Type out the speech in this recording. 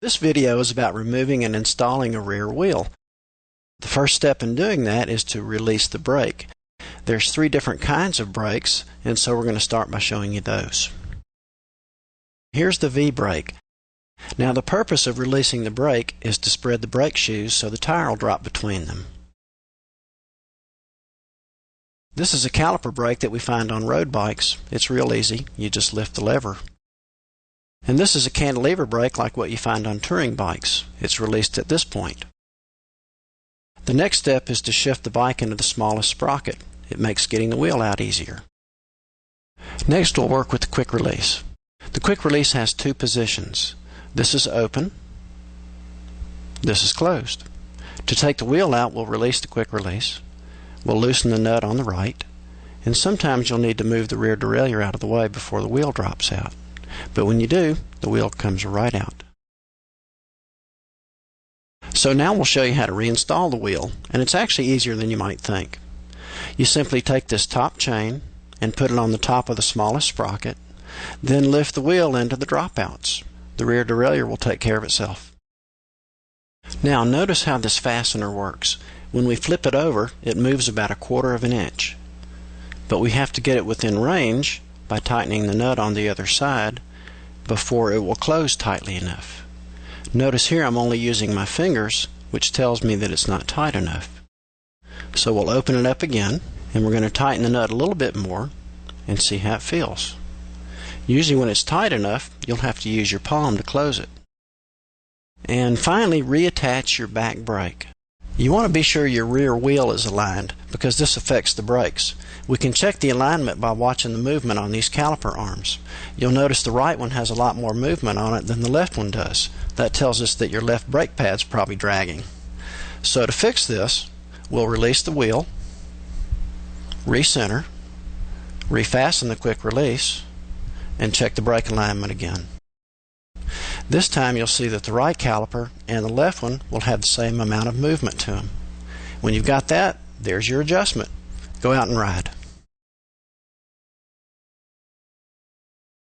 This video is about removing and installing a rear wheel. The first step in doing that is to release the brake. There's 3 different kinds of brakes, and so we're going to start by showing you those. Here's the V brake. Now the purpose of releasing the brake is to spread the brake shoes so the tire will drop between them. This is a caliper brake that we find on road bikes. It's real easy. You just lift the lever. And this is a cantilever brake like what you find on touring bikes. It's released at this point. The next step is to shift the bike into the smallest sprocket. It makes getting the wheel out easier. Next we'll work with the quick release. The quick release has 2 positions. This is open. This is closed. To take the wheel out, we'll release the quick release. We'll loosen the nut on the right. And sometimes you'll need to move the rear derailleur out of the way before the wheel drops out. But when you do, the wheel comes right out. So now we'll show you how to reinstall the wheel, and it's actually easier than you might think. You simply take this top chain and put it on the top of the smallest sprocket, then lift the wheel into the dropouts. The rear derailleur will take care of itself. Now notice how this fastener works. When we flip it over, it moves about 1/4 of an inch. But we have to get it within range by tightening the nut on the other side before it will close tightly enough. Notice here I'm only using my fingers, which tells me that it's not tight enough. So we'll open it up again, and we're going to tighten the nut a little bit more and see how it feels. Usually when it's tight enough, you'll have to use your palm to close it. And finally, reattach your back brake. You want to be sure your rear wheel is aligned because this affects the brakes. We can check the alignment by watching the movement on these caliper arms. You'll notice the right one has a lot more movement on it than the left one does. That tells us that your left brake pad's probably dragging. So to fix this, we'll release the wheel, recenter, refasten the quick release, and check the brake alignment again. This time you'll see that the right caliper and the left one will have the same amount of movement to them. When you've got that, there's your adjustment. Go out and ride.